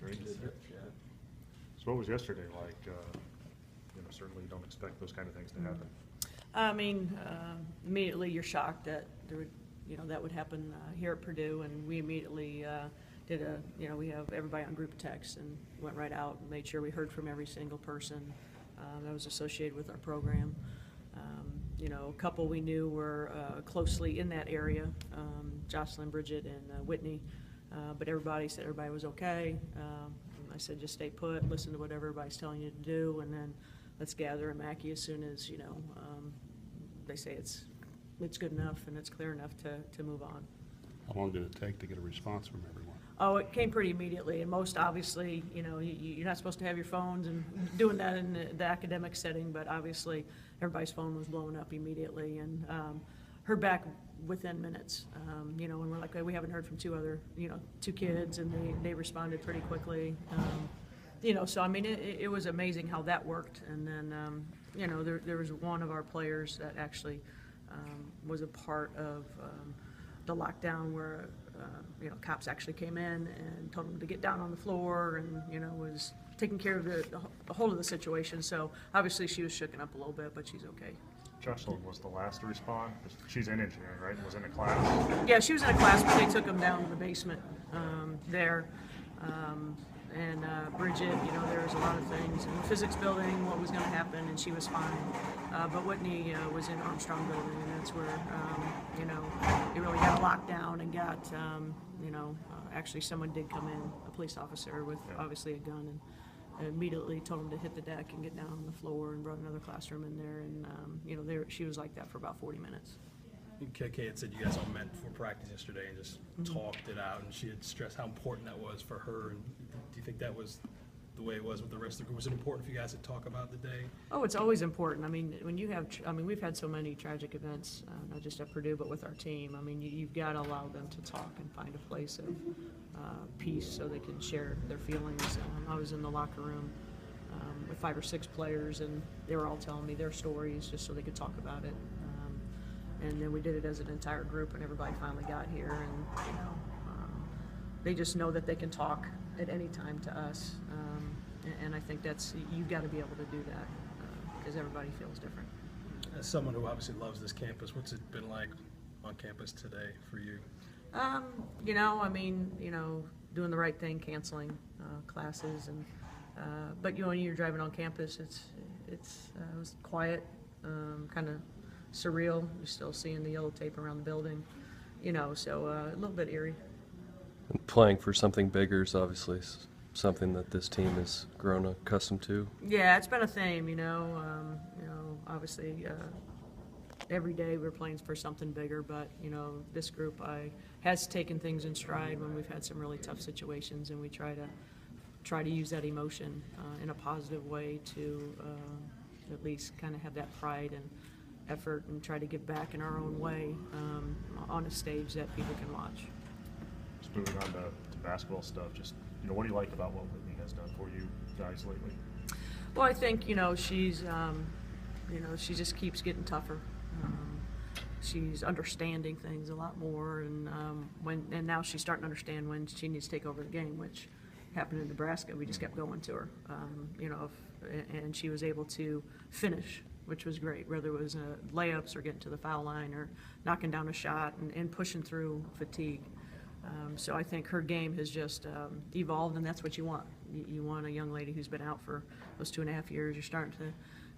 right? Yeah. So what was yesterday like? Certainly you don't expect those kind of things to happen. I mean, immediately you're shocked that there would, that would happen here at Purdue, and we immediately did we have everybody on group text and went right out and made sure we heard from every single person that was associated with our program. A couple we knew were closely in that area, Jocelyn, Bridget, and Whitney, but everybody said everybody was okay. I said just stay put, listen to what everybody's telling you to do, and then let's gather in Mackey as soon as they say it's good enough and it's clear enough to move on. How long did it take to get a response from everyone? Oh, it came pretty immediately, and most obviously, you're not supposed to have your phones and doing that in the academic setting, but obviously everybody's phone was blowing up immediately, and heard back within minutes. And we're like, we haven't heard from two kids, and they responded pretty quickly. So I mean, it was amazing how that worked, and then there was one of our players that actually was a part of the lockdown where cops actually came in and told him to get down on the floor, and was taking care of the whole of the situation. So obviously she was shooken up a little bit, but she's okay. Jocelyn was the last to respond. She's in engineering, right? Was in a class. Yeah, she was in a class, but they took them down to the basement there. And Bridget, there was a lot of things in the physics building, what was going to happen, and she was fine. But Whitney was in Armstrong building, and that's where, they really got locked down and got, actually someone did come in, a police officer with obviously a gun, and immediately told him to hit the deck and get down on the floor, and brought another classroom in there, and, she was like that for about 40 minutes. KK had said you guys all met before practice yesterday and just talked it out, and she had stressed how important that was for her. And do you think that was the way it was with the rest of the group? Was it important for you guys to talk about the day? Oh, it's always important. I mean, when you have, we've had so many tragic events, not just at Purdue, but with our team. I mean, you've got to allow them to talk and find a place of peace so they can share their feelings. I was in the locker room with 5 or 6 players, and they were all telling me their stories just so they could talk about it. And then we did it as an entire group, and everybody finally got here, and they just know that they can talk at any time to us, and I think you've got to be able to do that because everybody feels different. As someone who obviously loves this campus, what's it been like on campus today for you? Doing the right thing, canceling classes, and but when you're driving on campus, it was quiet, kind of surreal. You're still seeing the yellow tape around the building, so a little bit eerie. And playing for something bigger is obviously something that this team has grown accustomed to. Yeah, it's been a theme, obviously every day we're playing for something bigger, but this group has taken things in stride when we've had some really tough situations, and we try to use that emotion in a positive way to at least kind of have that pride and effort and try to give back in our own way on a stage that people can watch. Just moving on to basketball stuff, just what do you like about what Whitney has done for you guys lately? Well, I think she's she just keeps getting tougher. She's understanding things a lot more, and now she's starting to understand when she needs to take over the game, which happened in Nebraska. We just kept going to her, and she was able to finish, which was great, whether it was layups or getting to the foul line or knocking down a shot and pushing through fatigue. So I think her game has just evolved, and that's what you want. You want a young lady who's been out for those 2.5 years. You're starting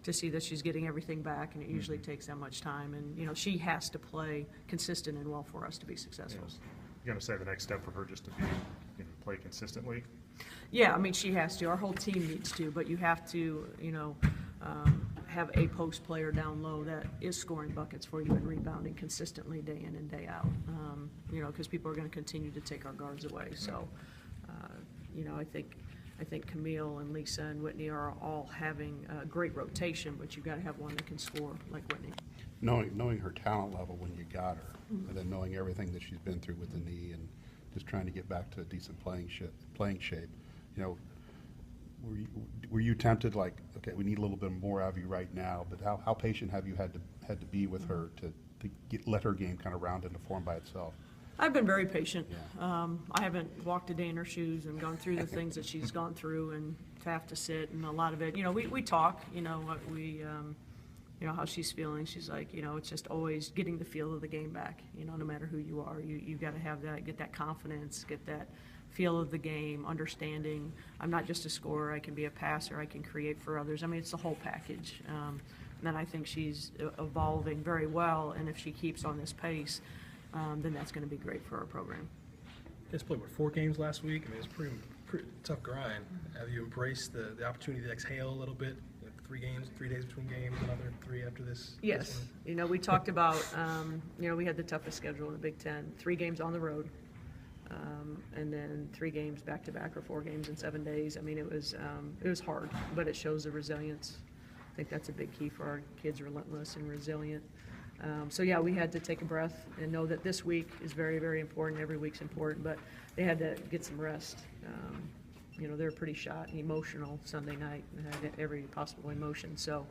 to see that she's getting everything back, and it usually takes that much time. And she has to play consistent and well for us to be successful. Yes. You got to say the next step for her just to be play consistently. Yeah, she has to. Our whole team needs to, but you have to, have a post player down low that is scoring buckets for you and rebounding consistently day in and day out. Because people are going to continue to take our guards away. So, I think Camille and Lisa and Whitney are all having a great rotation, but you've got to have one that can score like Whitney. Knowing her talent level when you got her, and then knowing everything that she's been through with the knee, and just trying to get back to a decent playing shape, were you tempted, like, okay, we need a little bit more out of you right now, but how patient have you had to be with her to let her game kind of round into form by itself? I've been very patient. Yeah. I haven't walked a day in her shoes and gone through the things that she's gone through and to have to sit and a lot of it, you know, we talk, you know, you know, how she's feeling. She's like, you know, it's just always getting the feel of the game back, you know, no matter who you are. You got to have that, get that confidence, get that feel of the game, understanding. I'm not just a scorer. I can be a passer. I can create for others. I mean, it's the whole package. And I think she's evolving very well, and if she keeps on this pace, then that's going to be great for our program. You guys played, what, 4 games last week? I mean, it's pretty tough grind. Have you embraced the opportunity to exhale a little bit? You know, 3 games, 3 days between games, another 3 after this? Yes. This one? You know, we talked about, you know, we had the toughest schedule in the Big Ten, 3 games on the road, and then 3 games back-to-back or 4 games in 7 days. I mean, it was hard, but it shows the resilience. I think that's a big key for our kids, relentless and resilient. So yeah, we had to take a breath and know that this week is very, very important. Every week's important, but they had to get some rest. You know, they were pretty shot and emotional Sunday night and had every possible emotion. So,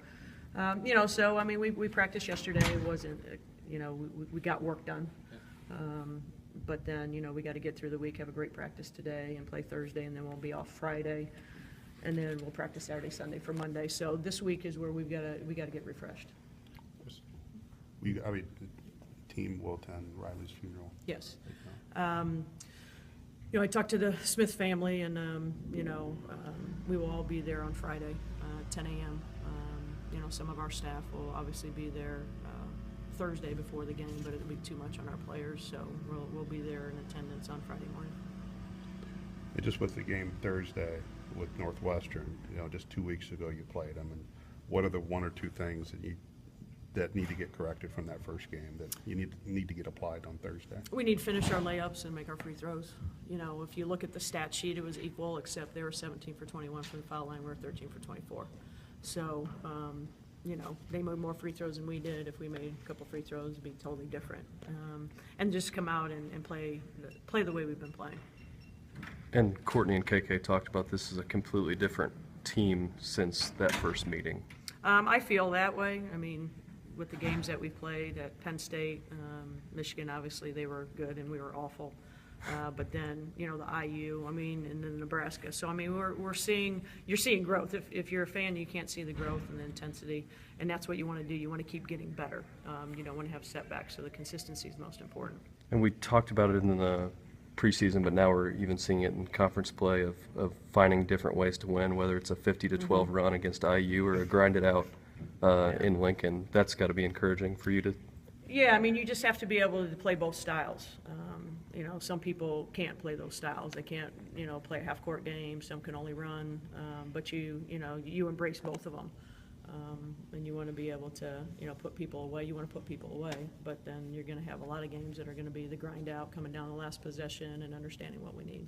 you know, so I mean, we practiced yesterday. It wasn't, you know, we got work done. But then, you know, we got to get through the week, have a great practice today and play Thursday, and then we'll be off Friday. And then we'll practice Saturday, Sunday for Monday. So this week is where we got to get refreshed. I mean, the team will attend Riley's funeral. Yes. You know, I talked to the Smith family, and you know, we will all be there on Friday, 10 a.m. You know, some of our staff will obviously be there Thursday before the game, but it'll be too much on our players, so we'll be there in attendance on Friday morning. And just with the game Thursday with Northwestern, you know, just 2 weeks ago you played them, and what are the 1 or 2 things that need to get corrected from that first game that you need to get applied on Thursday? We need to finish our layups and make our free throws. You know, if you look at the stat sheet, it was equal, except they were 17 for 21 from the foul line. We're 13 for 24. So, you know, they made more free throws than we did. If we made a couple free throws, it'd be totally different. And just come out and play the way we've been playing. And Courtney and KK talked about this as a completely different team since that first meeting. I feel that way. I mean, with the games that we played at Penn State, Michigan, obviously they were good and we were awful. But then, you know, the IU, I mean, and then Nebraska. So, I mean, you're seeing growth. If you're a fan, you can't see the growth and the intensity, and that's what you want to do. You want to keep getting better. You don't want to have setbacks, so the consistency is most important. And we talked about it in the preseason, but now we're even seeing it in conference play of finding different ways to win, whether it's a 50-12 run against IU or a grind it out in Lincoln. That's got to be encouraging for you to. Yeah, I mean, you just have to be able to play both styles. You know, some people can't play those styles. They can't, you know, play a half-court game. Some can only run. But you know, you embrace both of them. And you want to be able to, you know, put people away. You want to put people away. But then you're going to have a lot of games that are going to be the grind out, coming down the last possession and understanding what we need.